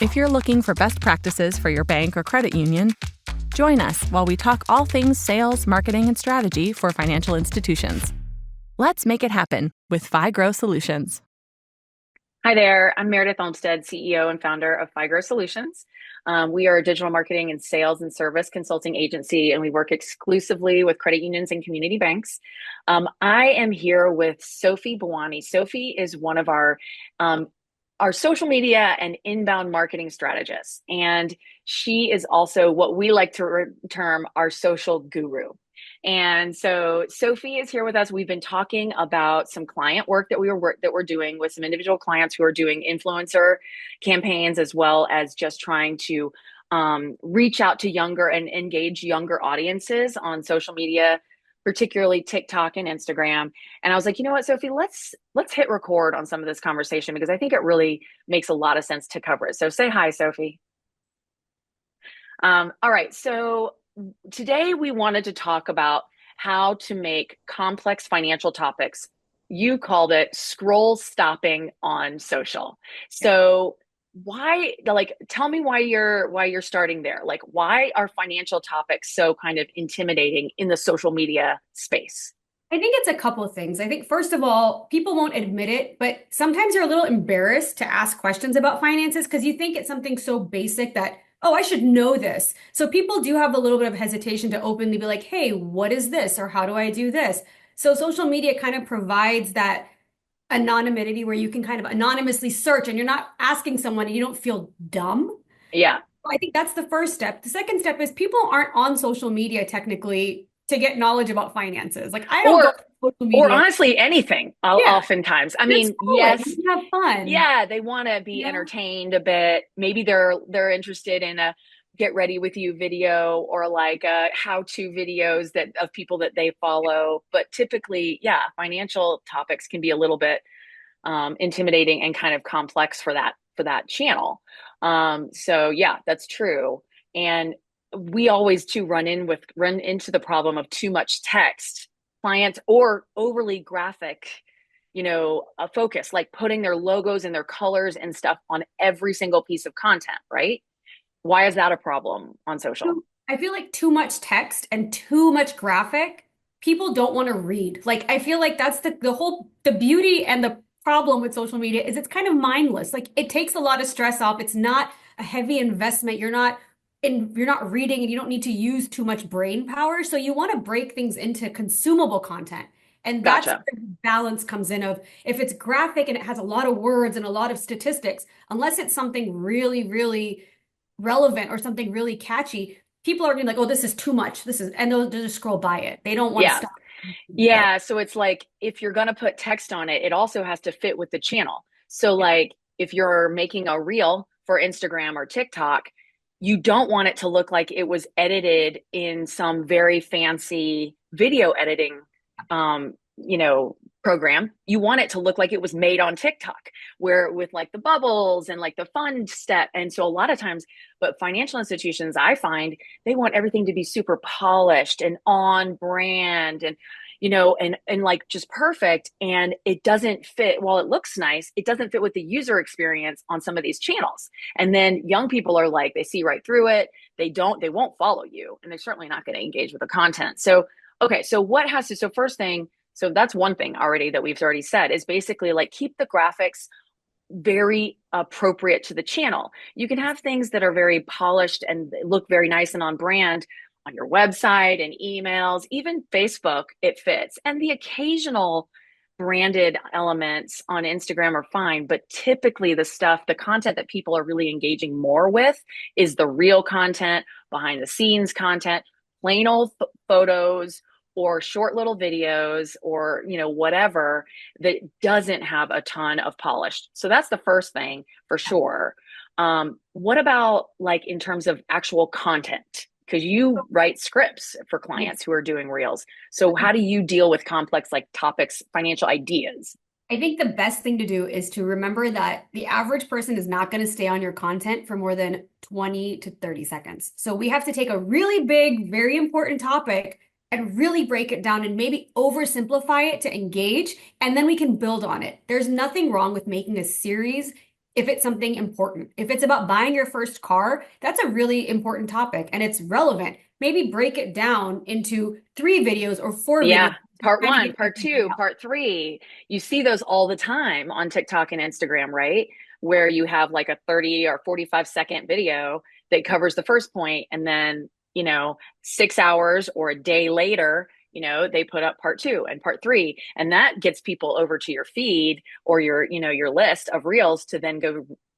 If you're looking for best practices for your bank or credit union, join us while we talk all things sales, marketing, and strategy for financial institutions. Let's make it happen with FiGrow Solutions. Hi there, I'm Meredith Olmstead, CEO and founder of FiGrow Solutions. We are a digital marketing and sales and service consulting agency, and we work exclusively with credit unions and community banks. I am here with Sophie Bawani. Sophie is one of our social media and inbound marketing strategists, and she is also what we like to term our social guru. And so Sophie is here with us. We've been talking about some client work that we're doing with some individual clients who are doing influencer campaigns, as well as just trying to reach out to younger and engage younger audiences on social media, particularly TikTok and Instagram. And I was like, you know what, Sophie, let's hit record on some of this conversation because I think it really makes a lot of sense to cover it. So say hi, Sophie. All right, so today we wanted to talk about how to make complex financial topics. You called it scroll stopping on social. So tell me why you're starting there. Like, why are financial topics so kind of intimidating in the social media space? I think it's a couple of things. I think, first of all, people won't admit it, but sometimes you're a little embarrassed to ask questions about finances because you think it's something so basic that, oh, I should know this. So people do have a little bit of hesitation to openly be like, hey, what is this? Or how do I do this? So social media kind of provides that anonymity where you can kind of anonymously search and you're not asking someone and you don't feel dumb. Yeah. I think that's the first step. The second step is people aren't on social media technically to get knowledge about finances. Like I don't go to social media. Or honestly, anything. Oftentimes. I mean, yes, have fun. Yeah, they want to be entertained a bit. Maybe they're interested in a get ready with you video or like how-to videos of people that they follow. But typically, financial topics can be a little bit intimidating and kind of complex for that channel. So yeah, that's true. And we always too run into the problem of too much text, clients, or overly graphic, a focus, like putting their logos and their colors and stuff on every single piece of content, right? Why is that a problem on social? I feel like too much text and too much graphic, people don't want to read. Like, I feel like that's the beauty and the problem with social media is it's kind of mindless. Like, it takes a lot of stress off. It's not a heavy investment. You're not reading and you don't need to use too much brain power. So you want to break things into consumable content. And that's Gotcha. where the balance comes in of if it's graphic and it has a lot of words and a lot of statistics, unless it's something really, really relevant or something really catchy, people are going to be like, oh, this is too much. And they'll just scroll by it. They don't want to stop. Yeah. So it's like, if you're going to put text on it, it also has to fit with the channel. So like if you're making a reel for Instagram or TikTok, you don't want it to look like it was edited in some very fancy video editing, program. You want it to look like it was made on TikTok, where with like the bubbles and like the fun step. And so a lot of times, but financial institutions, I find they want everything to be super polished and on brand and, and like just perfect. And it doesn't fit. While it looks nice, it doesn't fit with the user experience on some of these channels. And then young people are like, they see right through it. They won't follow you. And they're certainly not going to engage with the content. So, okay. So first thing, so that's one thing already that we've already said is basically like keep the graphics very appropriate to the channel. You can have things that are very polished and look very nice and on brand on your website and emails, even Facebook, it fits. And the occasional branded elements on Instagram are fine, but typically the content that people are really engaging more with is the real content, behind the scenes content, plain old photos, or short little videos or, whatever that doesn't have a ton of polish. So that's the first thing for sure. What about like in terms of actual content? Because you write scripts for clients who are doing reels. So how do you deal with complex like topics, financial ideas? I think the best thing to do is to remember that the average person is not going to stay on your content for more than 20 to 30 seconds. So we have to take a really big, very important topic and really break it down and maybe oversimplify it to engage, and then we can build on it. There's nothing wrong with making a series if it's something important. If it's about buying your first car, that's a really important topic and it's relevant. Maybe break it down into 3 videos or 4 videos Yeah. to Part kind of one, get part everything two, out. part three. You see those all the time on TikTok and Instagram, right? Where you have like a 30 or 45-second video that covers the first point, and then, 6 hours or a day later, they put up part two and part three. And that gets people over to your feed or your list of reels to then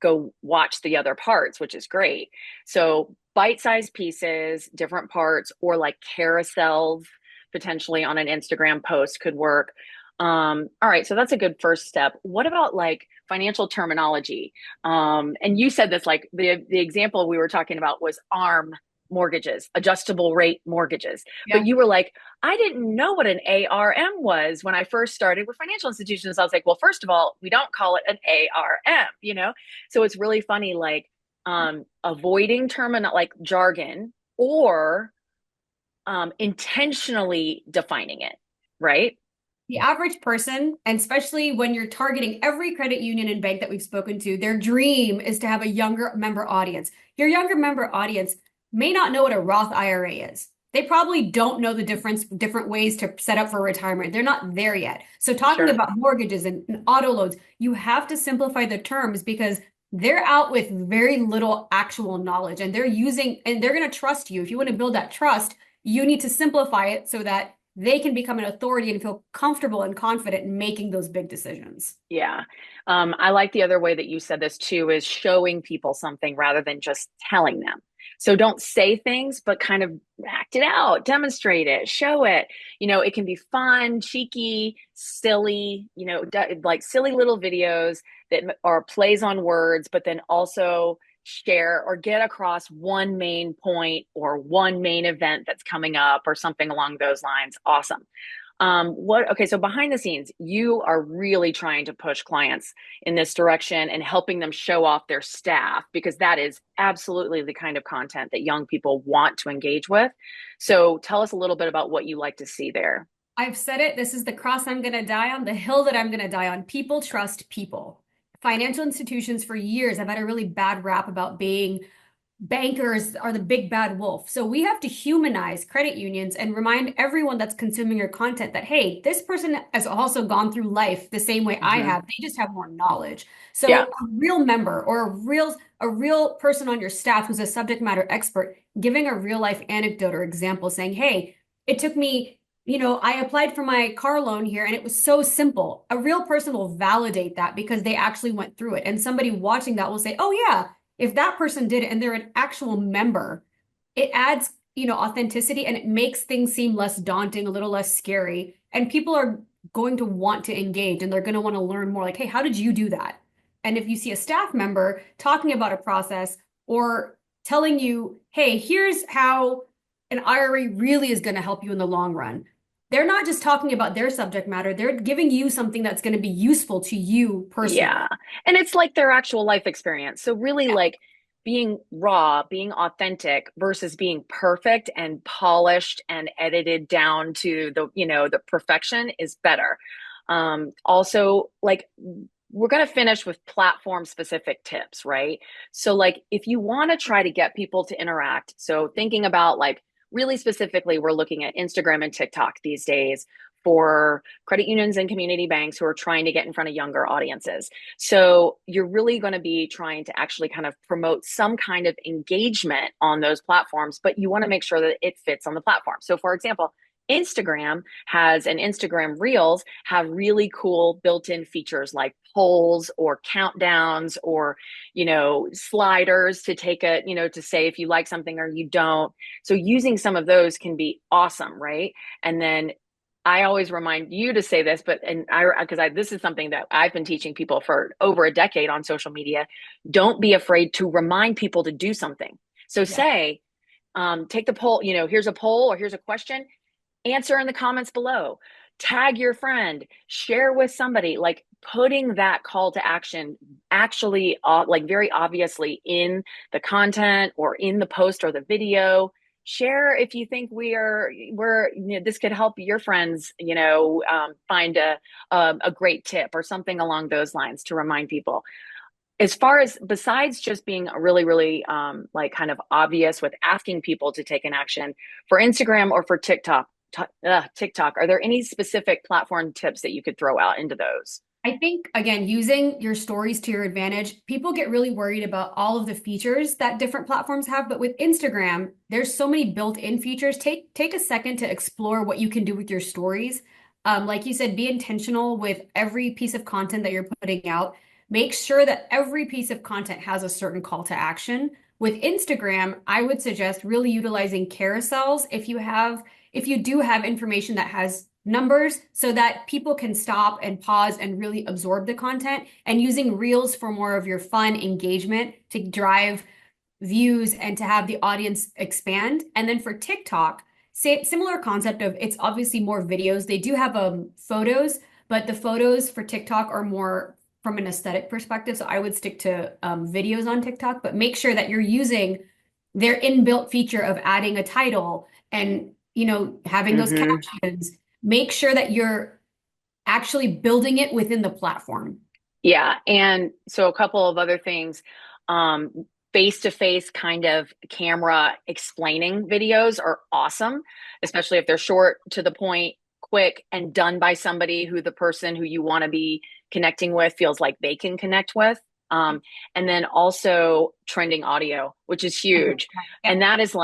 go watch the other parts, which is great. So bite-sized pieces, different parts, or like carousels potentially on an Instagram post could work. All right, so that's a good first step. What about like financial terminology? And you said this, like the example we were talking about was ARM mortgages, adjustable rate mortgages. But Yeah. you were like, I didn't know what an ARM was when I first started with financial institutions. I was like, well, first of all, we don't call it an ARM. So it's really funny, like avoiding terminal like jargon, or intentionally defining it, right? The average person, and especially when you're targeting every credit union and bank that we've spoken to, their dream is to have a younger member audience. Your younger member audience may not know what a Roth IRA is. They probably don't know the different ways to set up for retirement. They're not there yet. So talking Sure. about mortgages and auto loans, you have to simplify the terms because they're out with very little actual knowledge and they're going to trust you. If you want to build that trust, you need to simplify it so that they can become an authority and feel comfortable and confident in making those big decisions. Yeah. I like the other way that you said this too, is showing people something rather than just telling them. So don't say things, but kind of act it out, demonstrate it, show it. It can be fun, cheeky, silly, like silly little videos that are plays on words, but then also share or get across one main point or one main event that's coming up or something along those lines. Awesome. Okay, so behind the scenes, you are really trying to push clients in this direction and helping them show off their staff, because that is absolutely the kind of content that young people want to engage with. So tell us a little bit about what you like to see there. I've said it. This is the cross I'm going to die on, the hill that I'm going to die on. People trust people. Financial institutions for years have had a really bad rap about being bankers are the big bad wolf. So we have to humanize credit unions and remind everyone that's consuming your content that, hey, this person has also gone through life the same way I Mm-hmm. have. They just have more knowledge. Yeah. So a real member or a real person on your staff who's a subject matter expert giving a real life anecdote or example saying, hey, it took me, I applied for my car loan here and it was so simple. A real person will validate that because they actually went through it. And somebody watching that will say, oh yeah, if that person did it and they're an actual member, it adds, authenticity and it makes things seem less daunting, a little less scary. And people are going to want to engage and they're going to want to learn more like, hey, how did you do that? And if you see a staff member talking about a process or telling you, hey, here's how an IRA really is going to help you in the long run. They're not just talking about their subject matter, they're giving you something that's going to be useful to you personally. Yeah. And it's like their actual life experience. So really, Yeah. like being raw, being authentic versus being perfect and polished and edited down to the perfection is better. Also, like we're going to finish with platform specific tips, right? So like if you want to try to get people to interact, so thinking about like really specifically, we're looking at Instagram and TikTok these days for credit unions and community banks who are trying to get in front of younger audiences. So you're really going to be trying to actually kind of promote some kind of engagement on those platforms, but you want to make sure that it fits on the platform. So for example, Instagram has and Instagram Reels have really cool built-in features like polls or countdowns or, sliders to take to say if you like something or you don't. So using some of those can be awesome, right? And then I always remind you to say this, this is something that I've been teaching people for over a decade on social media. Don't be afraid to remind people to do something. So Yeah. say, take the poll, here's a poll or here's a question, answer in the comments below, tag your friend, share with somebody, like putting that call to action actually like very obviously in the content or in the post or the video. Share if you think this could help your friends, find a great tip or something along those lines to remind people. as far as besides just being really, really like kind of obvious with asking people to take an action for Instagram or for TikTok, are there any specific platform tips that you could throw out into those? I think, again, using your stories to your advantage, people get really worried about all of the features that different platforms have. But with Instagram, there's so many built-in features. Take a second to explore what you can do with your stories. Like you said, be intentional with every piece of content that you're putting out. Make sure that every piece of content has a certain call to action. With Instagram, I would suggest really utilizing carousels if you do have information that has numbers so that people can stop and pause and really absorb the content, and using reels for more of your fun engagement to drive views and to have the audience expand. And then for TikTok, similar concept of it's obviously more videos. They do have photos, but the photos for TikTok are more from an aesthetic perspective. So I would stick to videos on TikTok, but make sure that you're using their inbuilt feature of adding a title and having those captions. Make sure that you're actually building it within the platform. Yeah. And so a couple of other things, face-to-face kind of camera explaining videos are awesome, especially if they're short, to the point, quick, and done by somebody who the person who you want to be connecting with feels like they can connect with. And then also trending audio, which is huge. And that is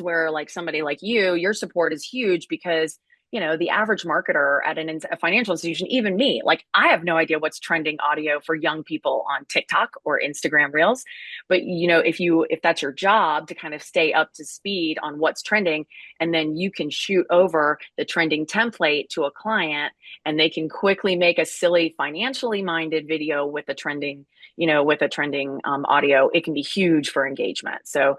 where like somebody like your support is huge, because the average marketer at a financial institution, even me, like I have no idea what's trending audio for young people on TikTok or Instagram Reels. But if that's your job to kind of stay up to speed on what's trending, and then you can shoot over the trending template to a client, and they can quickly make a silly financially minded video with a trending audio, it can be huge for engagement. So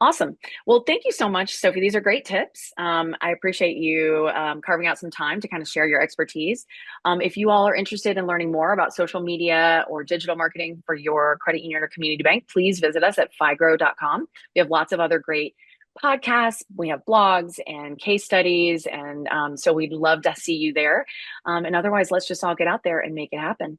awesome. Well, thank you so much, Sophie. These are great tips. I appreciate you carving out some time to kind of share your expertise. If you all are interested in learning more about social media or digital marketing for your credit union or community bank, please visit us at figrow.com. We have lots of other great podcasts. We have blogs and case studies. And so we'd love to see you there. And otherwise, let's just all get out there and make it happen.